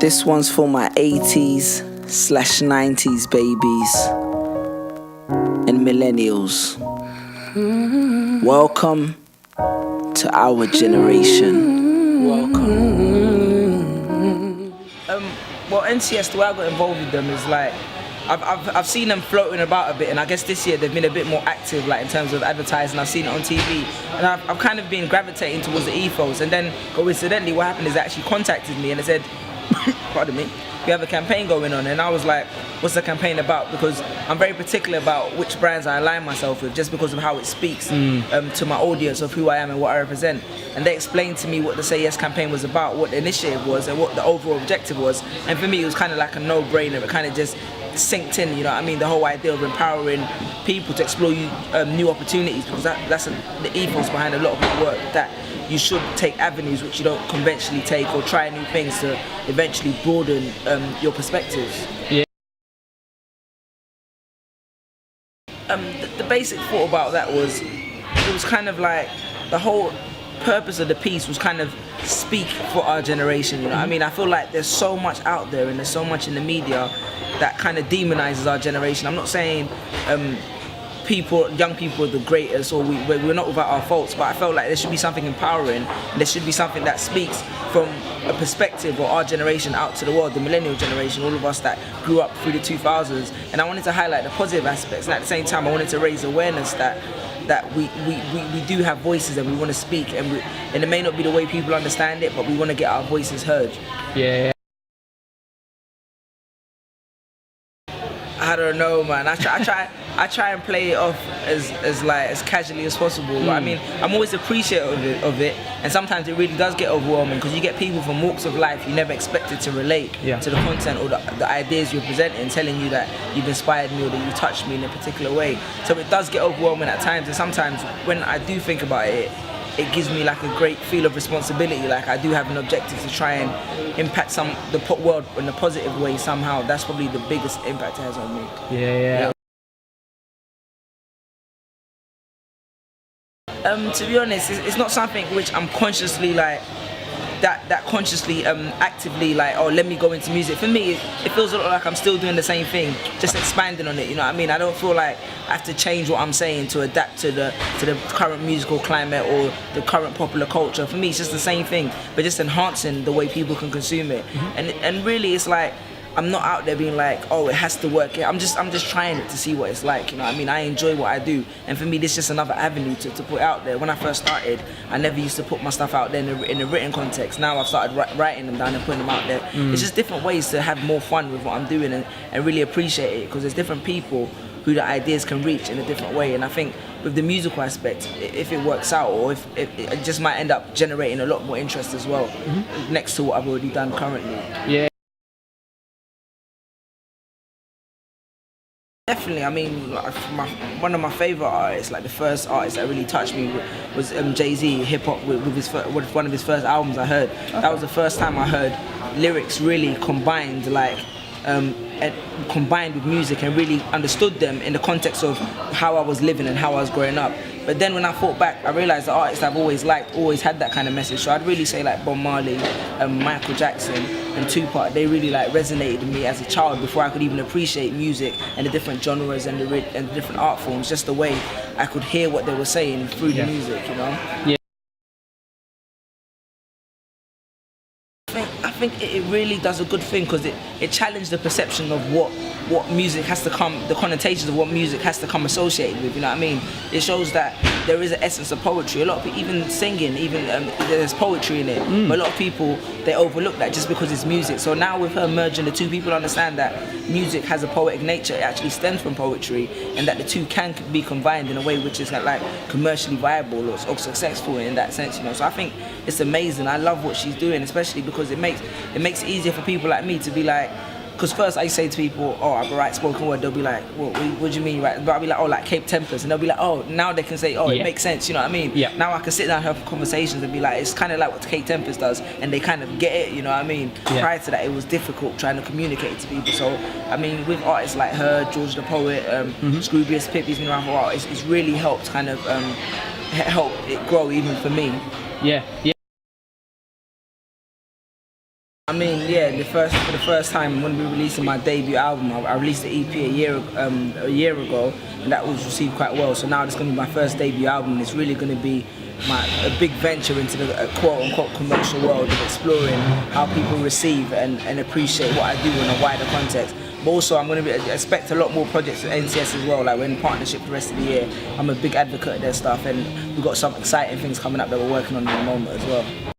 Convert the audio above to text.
This one's for my 80s/90s babies and millennials. Welcome to our generation. Welcome. Well, NCS, the way I got involved with them is like, I've seen them floating about a bit, and I guess this year they've been a bit more active, like in terms of advertising. I've seen it on TV, and I've kind of been gravitating towards the ethos. And then coincidentally, what happened is they actually contacted me and they said, pardon me, we have a campaign going on. And I was like, what's the campaign about? Because I'm very particular about which brands I align myself with, just because of how it speaks to my audience of who I am and what I represent. And they explained to me what the Say Yes campaign was about, what the initiative was, and what the overall objective was. And for me, it was kind of like a no-brainer. It kind of just synced in, you know what I mean? The whole idea of empowering people to explore new opportunities, because that's the ethos behind a lot of my work, that you should take avenues which you don't conventionally take, or try new things to eventually broaden your perspectives. Yeah. The basic thought about that was, it was kind of like the whole purpose of the piece was kind of speak for our generation, you know what I mean? I feel like there's so much out there and there's so much in the media that kind of demonizes our generation. I'm not saying young people are the greatest, or we're not without our faults, but I felt like there should be something empowering, and there should be something that speaks from a perspective of our generation out to the world, the millennial generation, all of us that grew up through the 2000s. And I wanted to highlight the positive aspects, and at the same time I wanted to raise awareness that we do have voices and we want to speak, and it may not be the way people understand it, but we want to get our voices heard. Yeah. I don't know, man. I try and play it off as casually as possible. But I mean, I'm always appreciative of it, and sometimes it really does get overwhelming, because you get people from walks of life you never expected to relate to the content or the ideas you're presenting, telling you that you've inspired me or that you touched me in a particular way. So it does get overwhelming at times, and sometimes when I do think about it, it gives me like a great feel of responsibility. Like I do have an objective to try and impact the world in a positive way somehow. That's probably the biggest impact it has on me. Yeah. To be honest, it's not something which I'm consciously like, that consciously actively like, oh, let me go into music. For me, it feels a lot like I'm still doing the same thing, just expanding on it, you know what I mean? I don't feel like I have to change what I'm saying to adapt to the current musical climate or the current popular culture. For me, it's just the same thing, but just enhancing the way people can consume it. And really, it's like, I'm not out there being like, oh, it has to work. I'm just trying it to see what it's like, you know what I mean? I enjoy what I do, and for me, this is just another avenue to put out there. When I first started, I never used to put my stuff out there in a written context. Now I've started writing them down and putting them out there. It's just different ways to have more fun with what I'm doing and really appreciate it, because there's different people who the ideas can reach in a different way. And I think with the musical aspect, if it works out, or if it just might end up generating a lot more interest as well, next to what I've already done currently. Yeah. Definitely, I mean, one of my favourite artists, like the first artist that really touched me was Jay-Z, hip-hop, with one of his first albums I heard. Okay. That was the first time I heard lyrics really combined, like, combined with music, and really understood them in the context of how I was living and how I was growing up. But then when I thought back, I realised the artists I've always liked always had that kind of message. So I'd really say like Bob Marley, Michael Jackson and Tupac, they really like resonated with me as a child before I could even appreciate music and the different genres and the different art forms, just the way I could hear what they were saying through the music, you know? Yeah. I think it really does a good thing, because it challenged the perception of what music has to come, the connotations of what music has to come associated with, you know what I mean? It shows that there is an essence of poetry. A lot of people, even singing, there's poetry in it, but a lot of people, they overlook that just because it's music. So now with her merging the two, people understand that music has a poetic nature. It actually stems from poetry, and that the two can be combined in a way which is like commercially viable or successful in that sense, you know. So I think it's amazing. I love what she's doing, especially because it makes it easier for people like me to be like, because first I say to people, oh, I write spoken word, they'll be like, what do you mean, right? But I'll be like, oh, like Cape Tempest, and they'll be like, oh, now they can say, oh, it makes sense, you know what I mean? Yeah. Now I can sit down and have conversations and be like, it's kind of like what Cape Tempest does, and they kind of get it, you know what I mean? Yeah. Prior to that, it was difficult trying to communicate to people. So, I mean, with artists like her, George the Poet, Scroobius Pip, he's been around for a while, it's really helped kind of help it grow even for me. Yeah. mean, yeah, for the first time, I'm going to be releasing my debut album. I released the EP a year ago, and that was received quite well. So now it's going to be my first debut album, and it's really going to be a big venture into the quote-unquote commercial world of exploring how people receive and appreciate what I do in a wider context. But also, I'm going to expect a lot more projects at NCS as well. Like, we're in partnership the rest of the year. I'm a big advocate of their stuff, and we've got some exciting things coming up that we're working on at the moment as well.